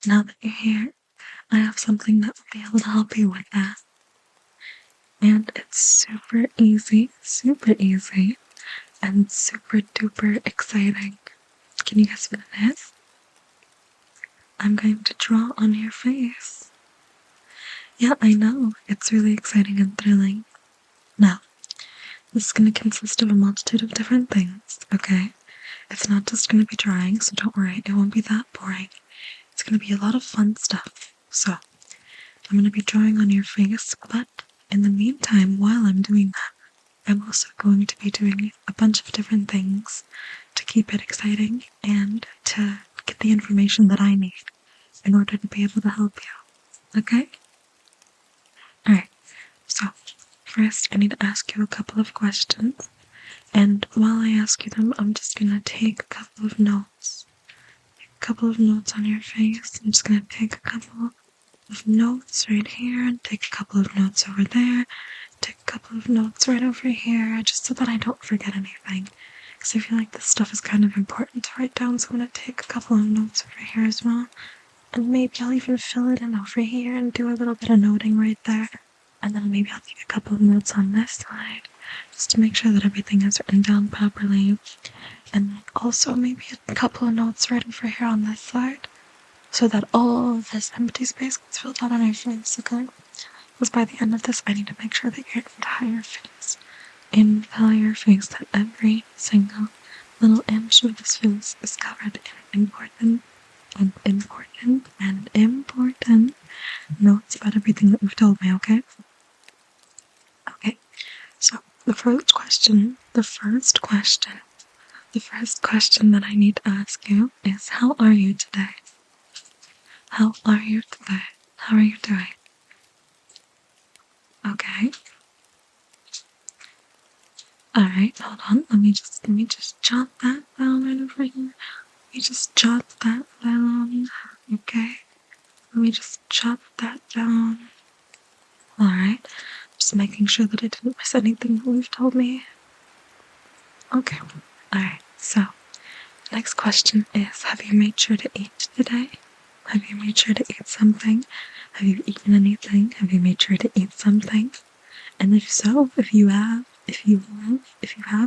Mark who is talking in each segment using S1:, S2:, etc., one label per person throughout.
S1: now that you're here, I have something that will be able to help you with that. And it's super easy, and super duper exciting. Can you guess what it is? I'm going to draw on your face. Yeah, I know, it's really exciting and thrilling. Now, this is going to consist of a multitude of different things, okay? It's not just going to be drawing, so don't worry, it won't be that boring. It's going to be a lot of fun stuff. So, I'm going to be drawing on your face, but in the meantime, while I'm doing that, I'm also going to be doing a bunch of different things to keep it exciting and to get the information that I need in order to be able to help you. Okay? Alright, so first I need to ask you a couple of questions, and while I ask you them, I'm just gonna take a couple of notes. On your face. I'm just gonna take a couple of notes right here, and take a couple of notes over there, take a couple of notes right over here, just so that I don't forget anything. Because I feel like this stuff is kind of important to write down, so I'm gonna take a couple of notes over here as well. And maybe I'll even fill it in over here and do a little bit of noting right there. And then maybe I'll take a couple of notes on this side, just to make sure that everything is written down properly. And also maybe a couple of notes right over here on this side, so that all of this empty space gets filled out on your face, okay? Because by the end of this, I need to make sure that your entire face, that every single little inch of this face is covered in important notes about everything that you've told me, okay? Okay, so the first question that I need to ask you is, how are you today? How are you today? How are you doing? Okay. Alright, hold on. Let me just jot that down right over here. Let me just jot that down. Okay. Let me just jot that down. Alright. Just making sure that I didn't miss anything that you've told me. Okay. Alright, so next question is, have you made sure to eat today? Have you made sure to eat something? Have you eaten anything? Have you made sure to eat something? And if so, if you have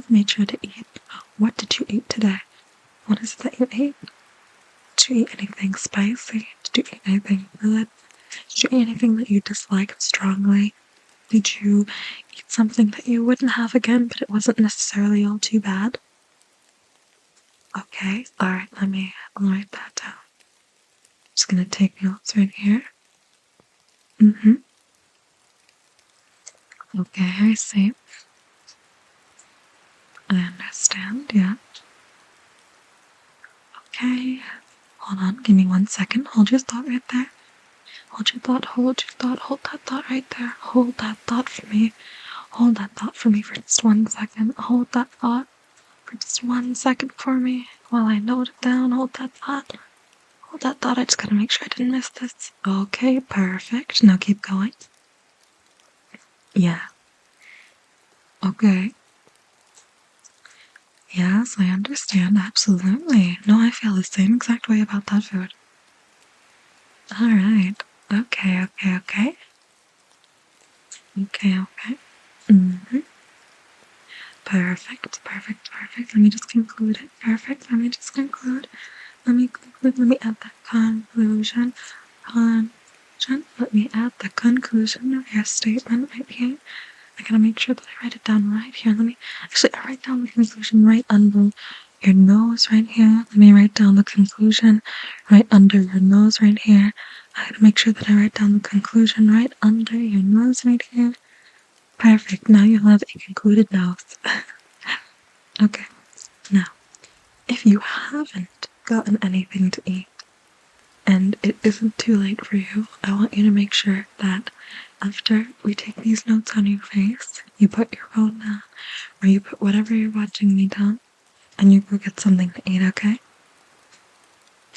S1: made sure to eat, what did you eat today? What is it that you ate? Did you eat anything spicy? Did you eat anything good? Did you eat anything that you disliked strongly? Did you eat something that you wouldn't have again, but it wasn't necessarily all too bad? Okay, alright, I'll write that down. I'm just gonna take notes right here. Okay, I see. I understand, yeah. Okay, hold on, give me 1 second. Hold your thought right there. Hold that thought right there. Hold that thought for me. Hold that thought for me for just 1 second. Hold that thought for just 1 second for me while I note it down. Hold that thought. I just gotta make sure I didn't miss this. Okay, perfect. Now keep going. Yeah. Okay. Yes, I understand, absolutely. No, I feel the same exact way about that food. Alright. Okay. Perfect. Let me just conclude it. Perfect. Let me add that conclusion. Let me add the conclusion of your statement right here. I gotta make sure that I write it down right here. I write down the conclusion right under your nose right here. Let me write down the conclusion right under your nose right here. I gotta make sure that I write down the conclusion right under your nose right here. Perfect. Now you have a concluded nose. Okay. Now, if you haven't gotten anything to eat, and it isn't too late for you, I want you to make sure that after we take these notes on your face, you put your phone down, or you put whatever you're watching me down, and you go get something to eat, okay?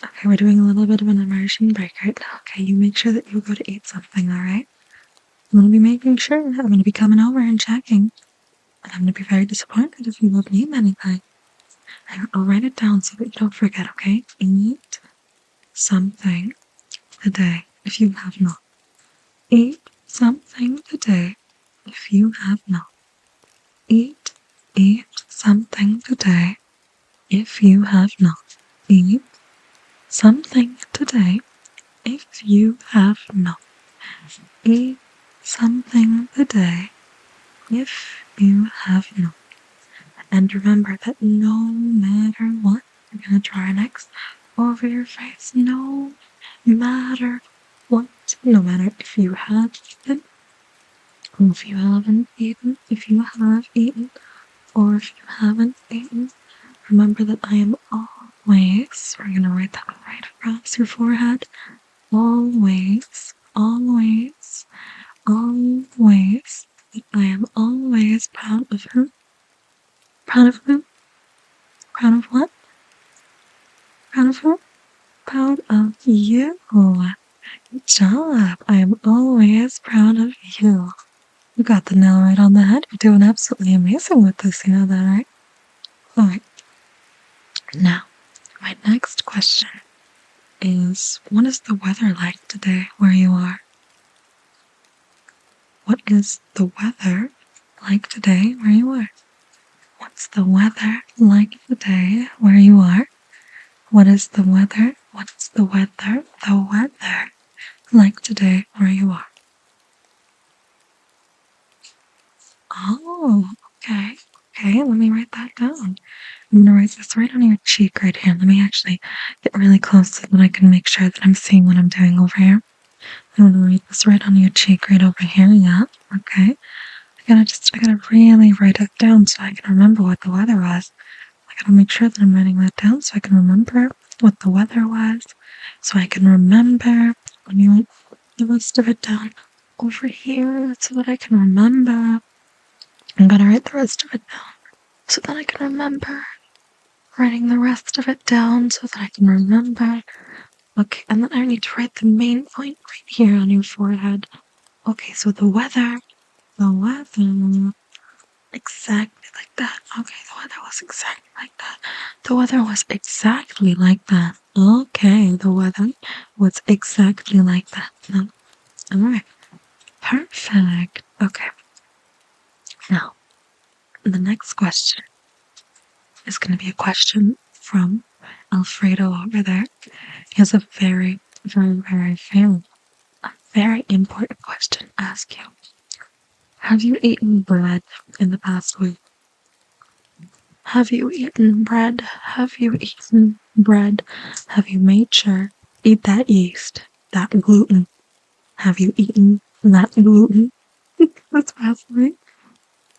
S1: Okay, we're doing a little bit of an immersion break right now, okay? You make sure that you go to eat something, alright? I'm gonna be making sure. I'm gonna be coming over and checking. And I'm gonna be very disappointed if you haven't eaten anything. I'll write it down so that you don't forget, okay? Eat something today if you have not. Eat something today if you have not. Eat something today if you have not. Eat something today if you have not. Eat something today if you have not. And remember that no matter what, you're going to try next over your face. No matter what, no matter if you have eaten, or if you haven't eaten, if you have eaten, or if you haven't eaten, remember that I am always, we're going to write that right across your forehead, always, always, always, I am always proud of who? Proud of who? Proud of what? Proud of who? Proud of you. Good job. I am always proud of you. You got the nail right on the head. You're doing absolutely amazing with this. You know that, right? Alright. Now, my next question is, what is the weather like today where you are? What is the weather like today where you are? What's the weather like today where you are? What is the weather? What's the weather? The weather like today where you are? Oh, okay. Okay, let me write that down. I'm gonna write this right on your cheek right here. Let me actually get really close so that I can make sure that I'm seeing what I'm doing over here. I'm gonna write this right on your cheek right over here. Yeah, okay. I gotta really write it down so I can remember what the weather was. I gotta make sure that I'm writing that down so I can remember what the weather was. So I can remember when you write the rest of it down over here so that I can remember. I'm gonna write the rest of it down so that I can remember. Writing the rest of it down so that I can remember. Okay, and then I need to write the main point right here on your forehead. Okay, so the weather, exactly like that. Okay, the weather was exactly like that. The weather was exactly like that. Okay, the weather was exactly like that. Alright, perfect. Okay, now, the next question is going to be a question from Alfredo over there. He has a very important question to ask you. Have you eaten bread in the past week? Have you eaten bread? Have you eaten bread? Have you made sure eat that yeast, that gluten? Have you eaten that gluten this past week?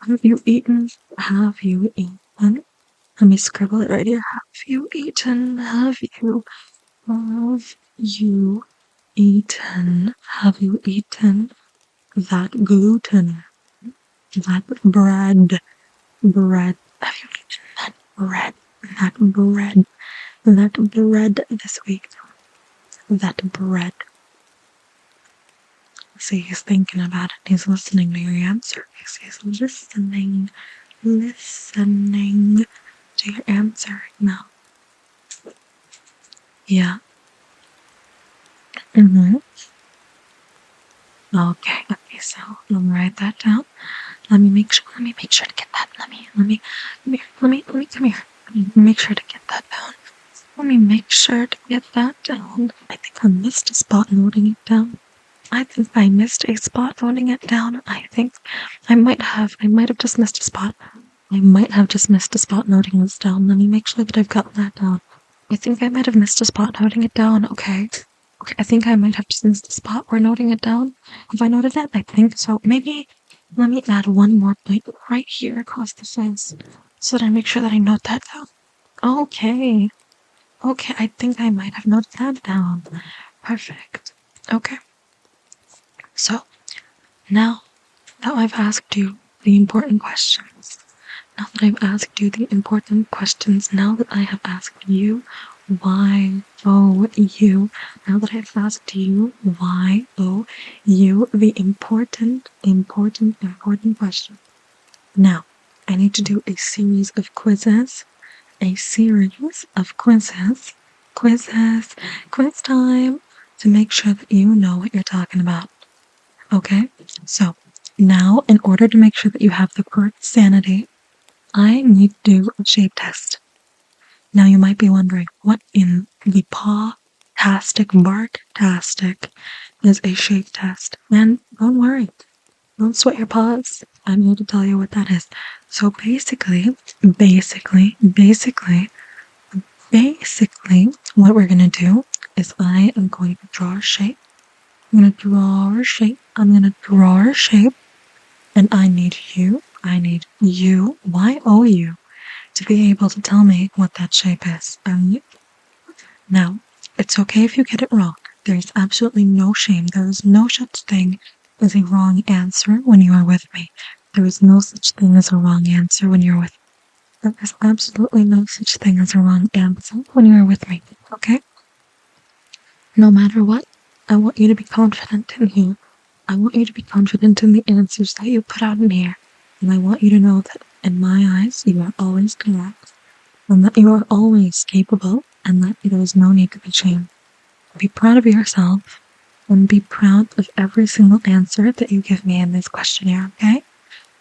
S1: Have you eaten? Have you eaten? Let me scribble it right here. Have you eaten? Have you eaten? Have you eaten that gluten? That bread? Bread. Have you eaten that bread? That bread. That bread this week. That bread. See, he's thinking about it. He's listening to your answer. He's listening to your answer right now. Yeah. Okay, so let me write that down. Let me make sure to get that. Let me come here. Let me make sure to get that down. Let me make sure to get that down. I think I missed a spot noting it down. I think I missed a spot noting it down. I think I might have just missed a spot. I might have just missed a spot noting this down. Let me make sure that I've got that down. I think I might have missed a spot noting it down. Okay, I think I might have just missed a spot where noting it down. Have I noted that? I think so. Maybe let me add one more point right here across the face so that I make sure that I note that down. Okay, I think I might have noted that down. Perfect. Okay. So, now that I've asked you the important questions, now that I have asked you the important questions, now that I have asked you why, oh, you, now that I've asked you why, oh, you, the important question. Now, I need to do a series of quizzes. Quiz time. to make sure that you know what you're talking about. Okay? So, now, in order to make sure that you have the correct sanity, I need to do a shape test. Now, you might be wondering, what in the pawtastic, barktastic is a shape test? And don't worry, don't sweat your paws. I'm here to tell you what that is. So basically, what we're going to do is I am going to draw a shape. I'm going to draw a shape. And I need you, Y-O-U, to be able to tell me what that shape is. Now, it's okay if you get it wrong. There is absolutely no shame. There is no such thing as a wrong answer when you are with me. There is no such thing as a wrong answer when you're with me. There is absolutely no such thing as a wrong answer when you are with me, okay? No matter what, I want you to be confident in you. I want you to be confident in the answers that you put out in here. And I want you to know that in my eyes, you are always correct. And that you are always capable. And that there is no need to be ashamed. Be proud of yourself. And be proud of every single answer that you give me in this questionnaire, okay?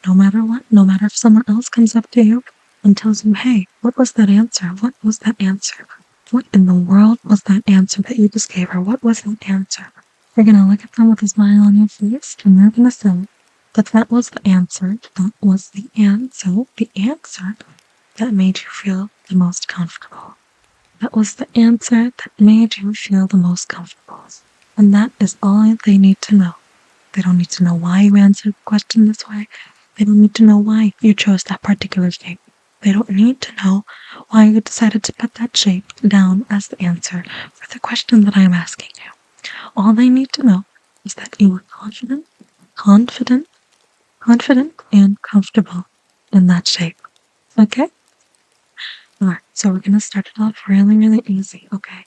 S1: No matter what, no matter if someone else comes up to you and tells you, hey, what was that answer? What was that answer? What in the world was that answer that you just gave her? What was that answer? You're going to look at them with a smile on your face and you're going to say that was the answer. That was the answer that made you feel the most comfortable. That was the answer that made you feel the most comfortable. And that is all they need to know. They don't need to know why you answered the question this way. They don't need to know why you chose that particular shape. They don't need to know why you decided to put that shape down as the answer for the question that I am asking you. All they need to know is that you were confident, and comfortable in that shape. Okay? Alright, so we're going to start it off really, really easy. Okay.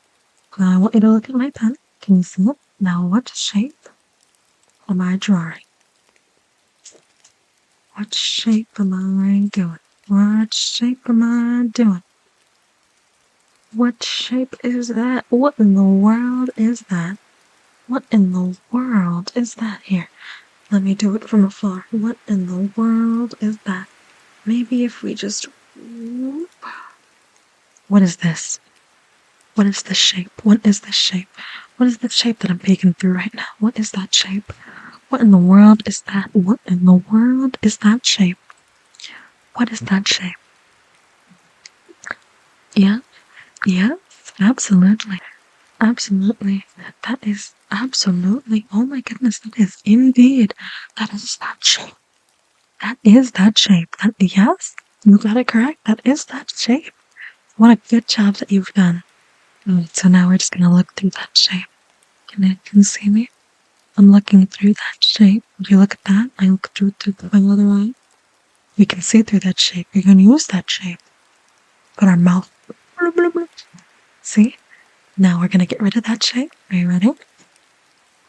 S1: Now I want you to look at my pen. Can you see it? Now what shape am I drawing? What shape am I doing? What shape am I doing? What shape is that? What in the world is that? What in the world is that here? Let me do it from afar. What in the world is that? Maybe if we just... What is this? What is the shape? What is the shape? What is the shape that I'm peeking through right now? What is that shape? What in the world is that? What in the world is that shape? What is that shape? Yeah, yes, absolutely. Absolutely. That is absolutely. Oh my goodness, that is indeed. That is that shape. That is that shape. Yes, you got it correct. That is that shape. What a good job that you've done. Alright, so now we're just gonna look through that shape. Can you see me? I'm looking through that shape. Would you look at that? I look through my other eye. We can see through that shape. We're gonna use that shape. Put our mouth. See? Now we're gonna get rid of that shape. Are you ready?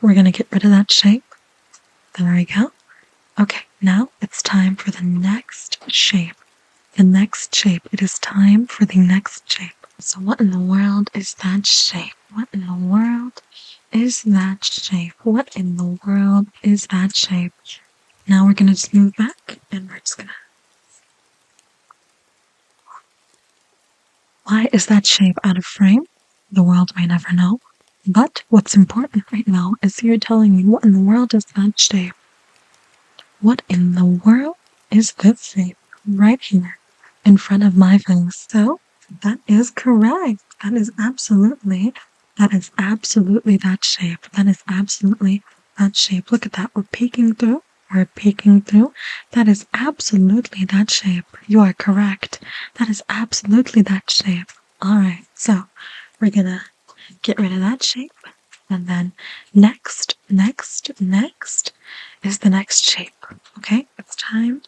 S1: We're gonna get rid of that shape. There we go. Okay, now it's time for the next shape. The next shape. It is time for the next shape. So what in the world is that shape? What in the world is that shape? What in the world is that shape? Now we're going to just move back and we're just going to... Why is that shape out of frame? The world may never know. But what's important right now is you're telling me what in the world is that shape? What in the world is this shape right here in front of my face? So that is correct. That is absolutely that shape. That is absolutely that shape. Look at that. We're peeking through. We're peeking through. That is absolutely that shape. You are correct. That is absolutely that shape. All right. So we're going to get rid of that shape. And then next is the next shape. Okay, it's time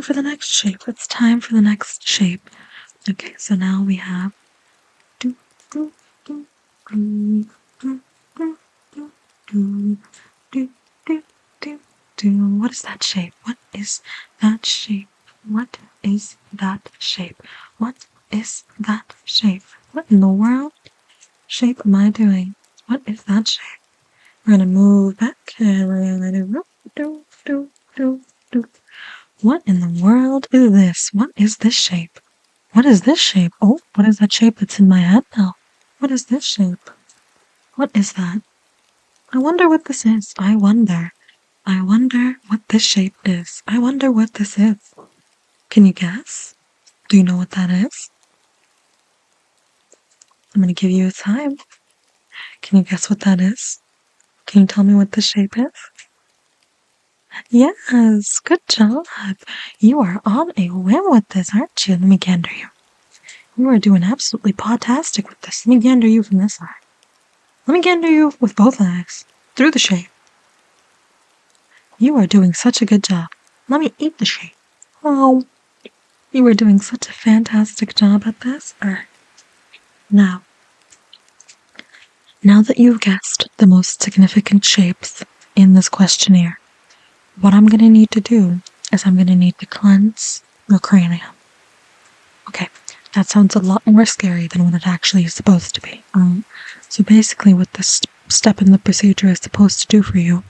S1: for the next shape. It's time for the next shape. Okay, so now we have what is that shape? What is that shape? What is that shape? What is that shape? What in the world shape am I doing? What is that shape? We're gonna move back and we're gonna do. What in the world is this? What is this shape? What is this shape? Oh, what is that shape that's in my head now? What is this shape? What is that? I wonder what this is. I wonder what this shape is. I wonder what this is. Can you guess? Do you know what that is? I'm gonna give you a time. Can you guess what that is? Can you tell me what this shape is? Yes, good job. You are on a whim with this, aren't you? Let me gander you. You are doing absolutely pawtastic with this. Let me gander you from this side. Let me gander you with both eyes. Through the shape. You are doing such a good job. Let me eat the shape. Oh, you are doing such a fantastic job at this. Now that you've guessed the most significant shapes in this questionnaire, what I'm going to need to do is I'm going to need to cleanse your cranium. Okay, that sounds a lot more scary than what it actually is supposed to be. So basically what this step in the procedure is supposed to do for you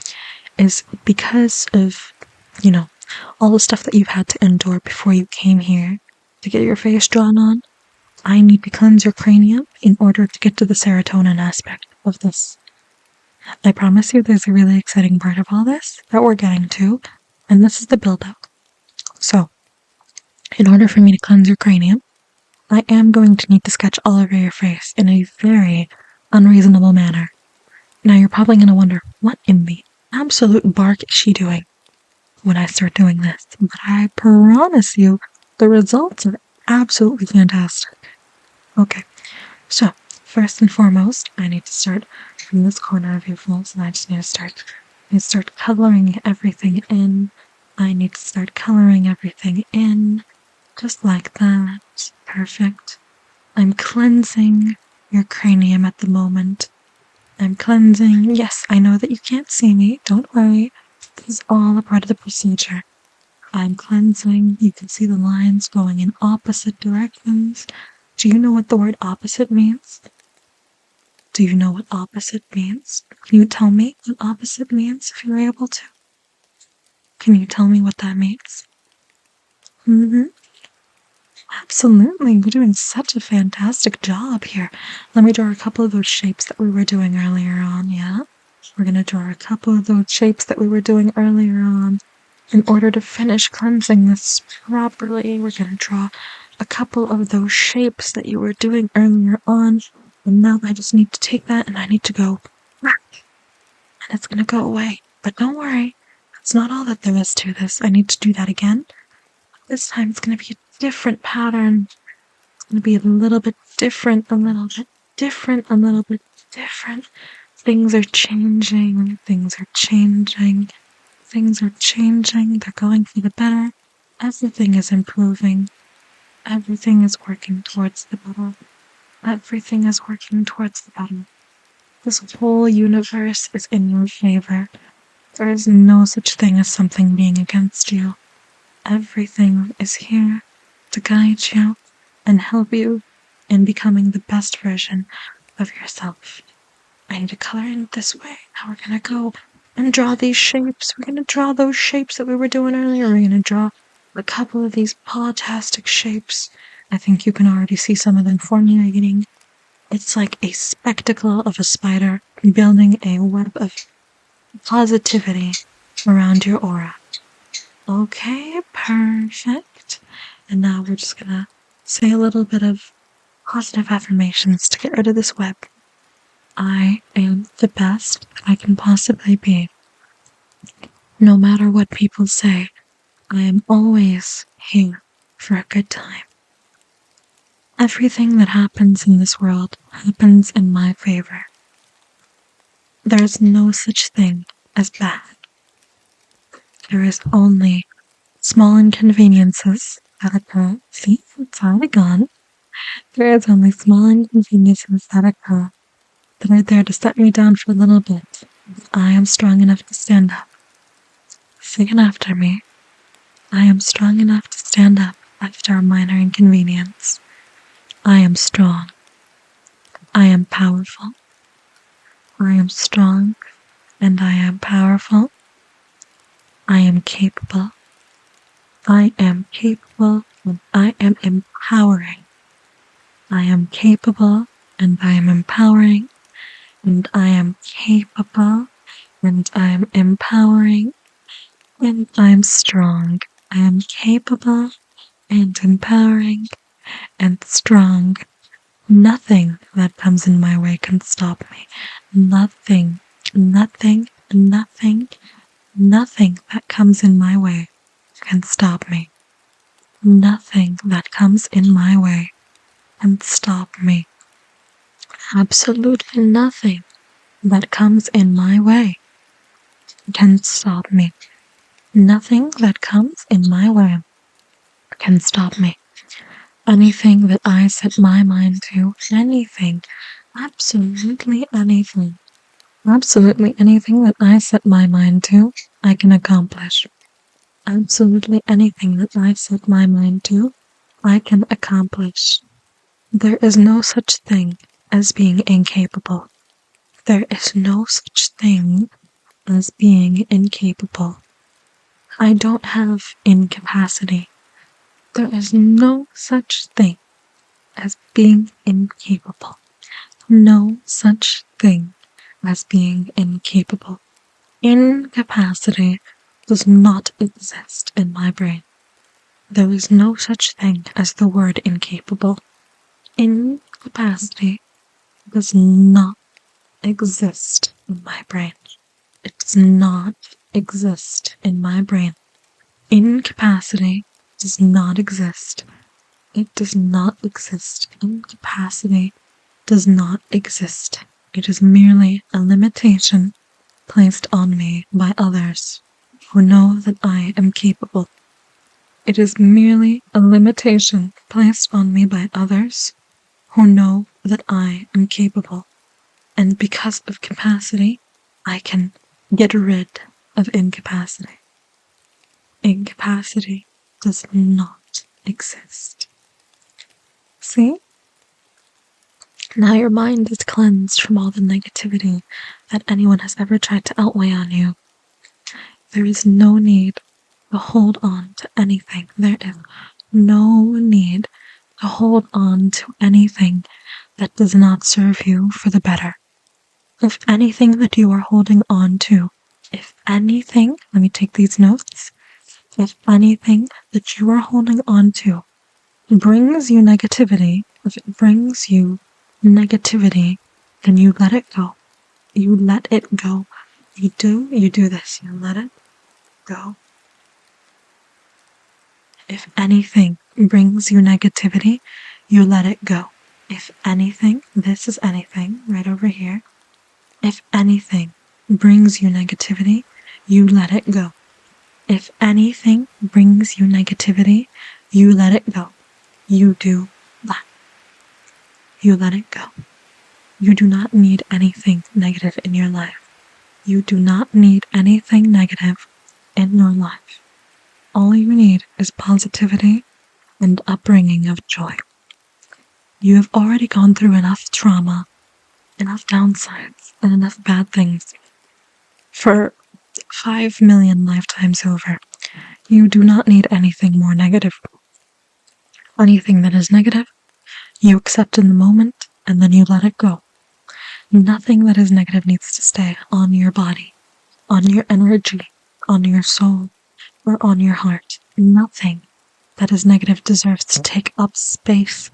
S1: is, because of, all the stuff that you've had to endure before you came here to get your face drawn on, I need to cleanse your cranium in order to get to the serotonin aspect of this. I promise you there's a really exciting part of all this that we're getting to, and this is the build-up. So, in order for me to cleanse your cranium, I am going to need to sketch all over your face in a very unreasonable manner. Now you're probably going to wonder, what in the absolute bark is she doing when I start doing this? But I promise you, the results are absolutely fantastic. Okay, so first and foremost, I need to start from this corner of your face, and I just need to start coloring everything in. I need to start coloring everything in, just like that. Perfect. I'm cleansing your cranium at the moment. I'm cleansing. Yes, I know that you can't see me. Don't worry. This is all a part of the procedure. I'm cleansing. You can see the lines going in opposite directions. Do you know what the word opposite means? Do you know what opposite means? Can you tell me what opposite means if you're able to? Can you tell me what that means? Absolutely. You're doing such a fantastic job here. Let me draw a couple of those shapes that we were doing earlier on, yeah? We're going to draw a couple of those shapes that we were doing earlier on. In order to finish cleansing this properly, we're going to draw a couple of those shapes that you were doing earlier on. And now I just need to take that and I need to go, and it's going to go away. But don't worry, that's not all that there is to this. I need to do that again. This time it's going to be a different pattern. It's going to be a little bit different, a little bit different, a little bit different. Things are changing, things are changing, things are changing. They're going for the better. Everything is improving. Everything is working towards the better. Everything is working towards the better. This whole universe is in your favor. There is no such thing as something being against you. Everything is here to guide you and help you in becoming the best version of yourself. I need to color in this way. Now we're going to go and draw these shapes. We're going to draw those shapes that we were doing earlier. We're going to draw a couple of these pawtastic shapes. I think you can already see some of them formulating. It's like a spectacle of a spider building a web of positivity around your aura. Okay, perfect. And now we're just gonna say a little bit of positive affirmations to get rid of this web. I am the best I can possibly be. No matter what people say, I am always here for a good time. Everything that happens in this world happens in my favor. There is no such thing as bad. There is only small inconveniences that occur. See, it's already gone. There is only small inconveniences that occur that are there to set me down for a little bit. I am strong enough to stand up. Say it after me. I am strong enough to stand up after a minor inconvenience. I am strong. I am powerful. I am strong and I am powerful. I am capable. I am capable and I am empowering. I am capable and I am empowering. And I am capable and I am empowering. And I am strong. I am capable and empowering and strong. Nothing that comes in my way can stop me. Nothing, nothing, nothing, nothing that comes in my way can stop me. Nothing that comes in my way can stop me. Absolutely nothing that comes in my way can stop me. Nothing that comes in my way can stop me. Anything that I set my mind to, anything, absolutely anything that I set my mind to, I can accomplish. Absolutely anything that I set my mind to, I can accomplish. There is no such thing as being incapable. There is no such thing as being incapable. I don't have incapacity. There is no such thing as being incapable. No such thing as being incapable. Incapacity does not exist in my brain. There is no such thing as the word incapable. Incapacity does not exist in my brain. It does not exist in my brain. Incapacity does not exist. It does not exist. Incapacity does not exist. It is merely a limitation placed on me by others who know that I am capable. It is merely a limitation placed on me by others who know that I am capable. And because of capacity, I can get rid of incapacity. Incapacity does not exist. See? Now your mind is cleansed from all the negativity that anyone has ever tried to outweigh on you. There is no need to hold on to anything. There is no need to hold on to anything that does not serve you for the better. If anything that you are holding on to, if anything, let me take these notes. If anything that you are holding on to brings you negativity, if it brings you negativity, then you let it go. You let it go. You do this. You let it go. If anything brings you negativity, you let it go. If anything, this is anything right over here. If anything brings you negativity, you let it go. If anything brings you negativity, you let it go. You do that. You let it go. You do not need anything negative in your life. You do not need anything negative in your life. All you need is positivity and upbringing of joy. You have already gone through enough trauma, enough downsides, and enough bad things for 5 million lifetimes over. You do not need anything more negative. Anything that is negative, you accept in the moment, and then you let it go. Nothing that is negative needs to stay on your body, on your energy, on your soul, or on your heart. Nothing that is negative deserves to take up space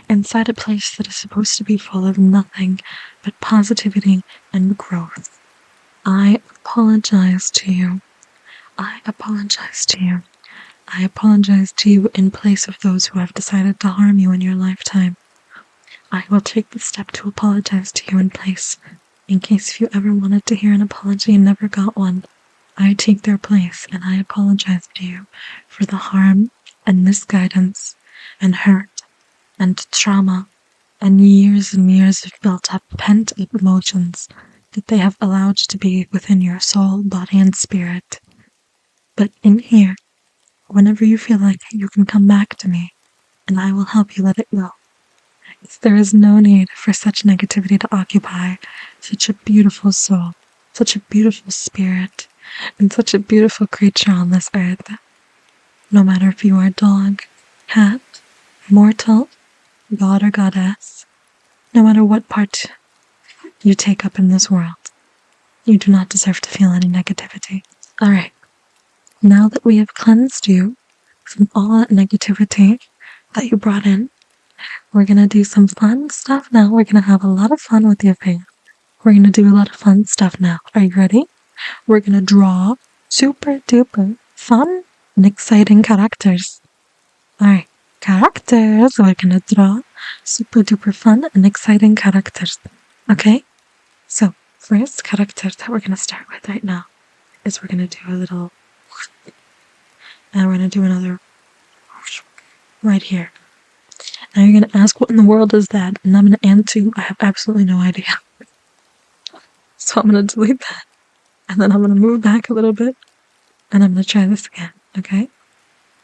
S1: inside a place that is supposed to be full of nothing but positivity and growth. I apologize to you. I apologize to you. I apologize to you in place of those who have decided to harm you in your lifetime. I will take the step to apologize to you in place, in case if you ever wanted to hear an apology and never got one. I take their place and I apologize to you for the harm and misguidance and hurt and trauma and years of built up, pent up emotions that they have allowed to be within your soul, body, and spirit. But in here, whenever you feel like you can come back to me, and I will help you let it go. There is no need for such negativity to occupy such a beautiful soul, such a beautiful spirit, and such a beautiful creature on this earth. No matter if you are dog, cat, mortal, god or goddess, no matter what part you take up in this world, you do not deserve to feel any negativity. Alright, now that we have cleansed you from all that negativity that you brought in, we're gonna do some fun stuff now. We're gonna have a lot of fun with your face. We're gonna do a lot of fun stuff now. Are you ready? We're gonna draw super duper fun and exciting characters. Alright, characters. We're gonna draw super duper fun and exciting characters. Okay? So, first character that we're gonna start with right now is we're gonna do a little, and we're gonna do another right here. Now you're gonna ask, what in the world is that? And I'm gonna answer you, I have absolutely no idea. So I'm gonna delete that, and then I'm gonna move back a little bit, and I'm gonna try this again, okay?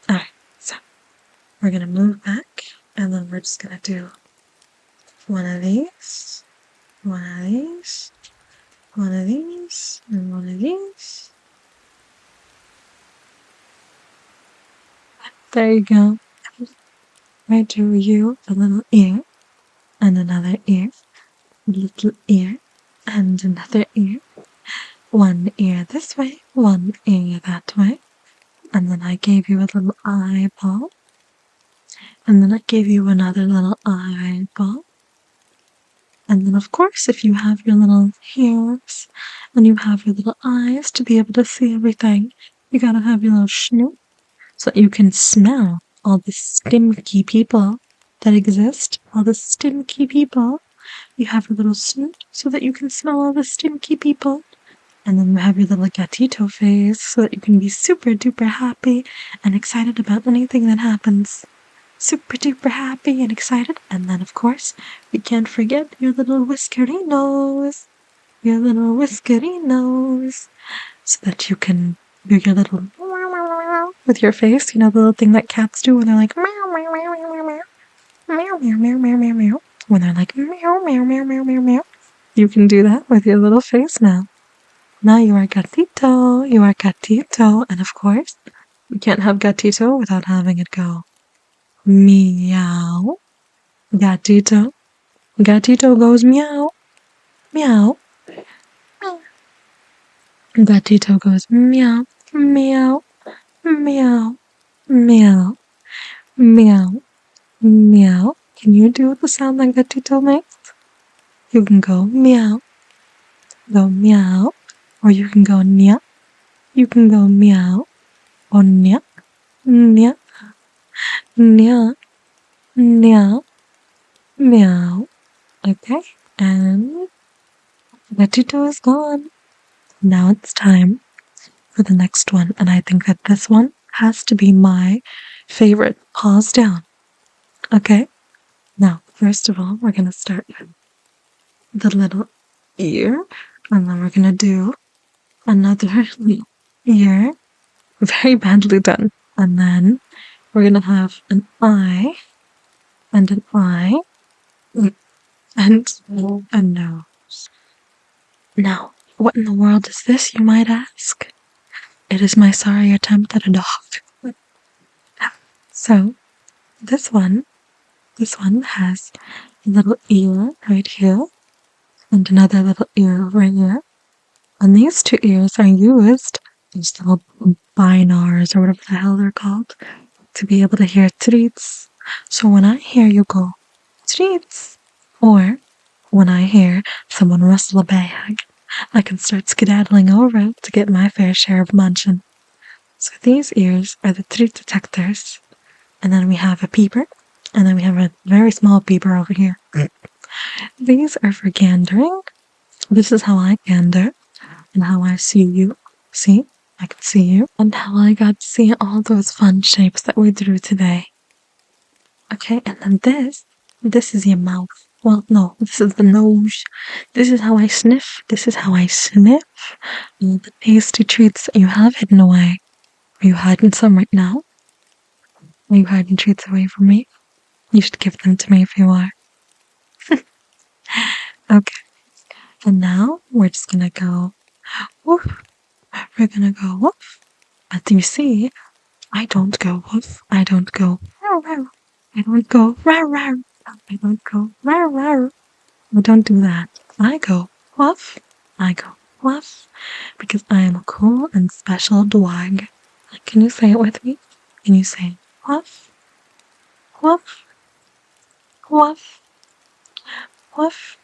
S1: Alright, so we're gonna move back, and then we're just gonna do one of these, one of these, one of these, and one of these. There you go. I drew you a little ear, and another ear, a little ear, and another ear. One ear this way, one ear that way. And then I gave you a little eyeball. And then I gave you another little eyeball. And then, of course, if you have your little ears and you have your little eyes to be able to see everything, you gotta have your little snoot so that you can smell all the stinky people that exist. All the stinky people. You have your little snoot so that you can smell all the stinky people. And then you have your little gatito face so that you can be super duper happy and excited about anything that happens. Super duper happy and excited. And then, of course, we can't forget your little whiskerinos. Your little whiskerinos. So that you can do your little with your face. You know the little thing that cats do when they're like meow, meow, meow, meow, meow, meow, meow, meow, meow, meow, meow. When they're like meow, meow, meow, meow, meow, meow. You can do that with your little face now. Now you are gatito, you are gatito, and of course, you can't have gatito without having it go meow. Gatito, gatito goes meow, meow. Gatito goes meow, meow, meow, meow, meow, meow. Can you do the sound that gatito makes? You can go meow, or you can go nya. You can go meow, or nya, nya, nya, nya, meow. Okay, and gatito is gone. Now it's time for the next one, and I think that this one has to be my favorite. Paws down. Okay, now first of all, we're gonna start with the little ear, and then we're gonna do another little ear. Very badly done. And then we're gonna have an eye, and an eye, and a nose. Now, what in the world is this, you might ask? It is my sorry attempt at a dog. So, this one has a little ear right here, and another little ear over here. And these two ears are used, these little binars, or whatever the hell they're called, to be able to hear treats. So when I hear you go, treats, or when I hear someone rustle a bag, I can start skedaddling over to get my fair share of munching. So these ears are the treat detectors. And then we have a peeper, and then we have a very small peeper over here. These are for gandering. This is how I gander, and how I see you. See? I can see you. And how I got to see all those fun shapes that we drew today. Okay, and then this is your mouth. Well, no, this is the nose. This is how I sniff. This is how I sniff all the tasty treats that you have hidden away. Are you hiding some right now? Are you hiding treats away from me? You should give them to me if you are. Okay. And now we're just gonna go woof. We're gonna go woof. But you see, I don't go woof. I don't go row row. I don't go row row. I don't go row row. I don't do that. I go woof. I go woof. Because I am a cool and special dog. Can you say it with me? Can you say woof? Woof. Woof. Woof.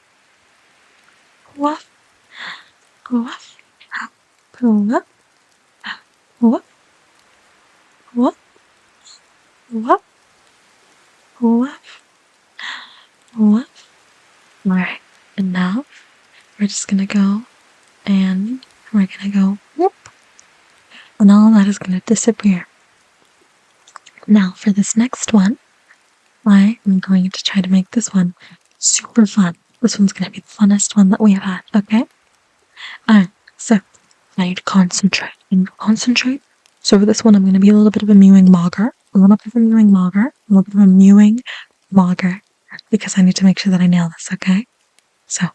S1: Woof. Woof. Woof. Woof. Woof. Woof. Woof. Woof. Alright, and now we're just gonna go and we're gonna go whoop, and all that is gonna disappear. Now for this next one, I am going to try to make this one super fun. This one's gonna be the funnest one that we have had, okay? Alright, so I need to concentrate. Concentrate. So for this one, I'm gonna be a little bit of a mewing mogger, because I need to make sure that I nail this, okay? So,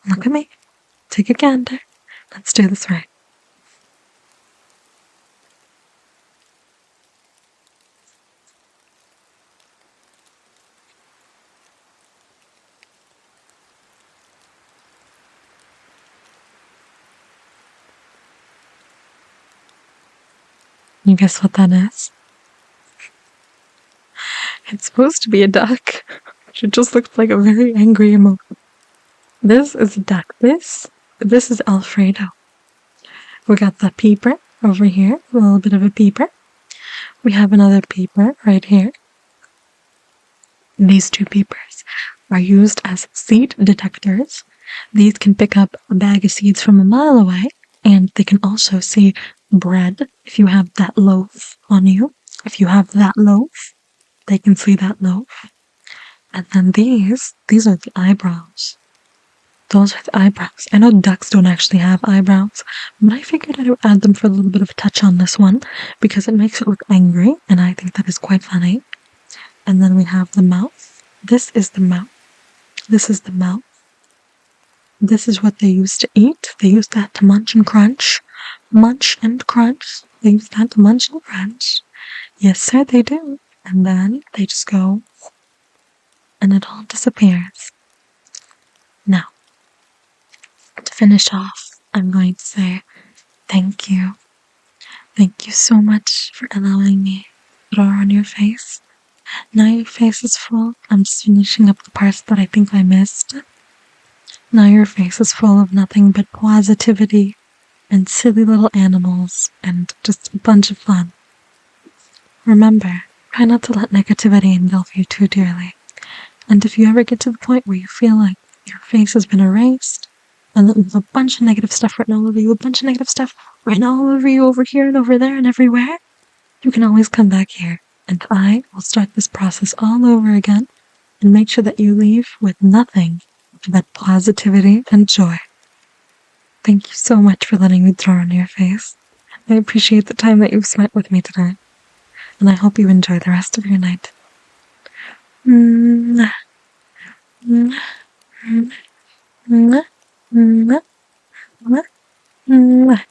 S1: look at me. Take a gander. Let's do this right. You guess what that is? It's supposed to be a duck. It just looks like a very angry emoji. This is a duck. This is Alfredo. We got the peeper over here, a little bit of a peeper. We have another peeper right here. These two peepers are used as seed detectors. These can pick up a bag of seeds from a mile away, and they can also see bread if you have that loaf on you. If you have that loaf, they can see that loaf. And then these are the eyebrows. Those are the eyebrows. I know ducks don't actually have eyebrows, but I figured I would add them for a little bit of a touch on this one because it makes it look angry, and I think that is quite funny. And then we have the mouth. This is the mouth. This is the mouth. This is what they used to eat. They used that to munch and crunch. Munch and crunch. They use that to munch and crunch. Yes, sir, they do. And then they just go, and it all disappears. Now, to finish off, I'm going to say thank you. Thank you so much for allowing me to draw on your face. Now your face is full. I'm just finishing up the parts that I think I missed. Now your face is full of nothing but positivity and silly little animals and just a bunch of fun. Remember, try not to let negativity engulf you too dearly. And if you ever get to the point where you feel like your face has been erased and that there's a bunch of negative stuff written all over you, over here and over there and everywhere, you can always come back here and I will start this process all over again and make sure that you leave with nothing but positivity and joy. Thank you so much for letting me draw on your face. I appreciate the time that you've spent with me today, and I hope you enjoy the rest of your night. Mwah. Mwah. Mwah. Mwah. Mwah. Mwah.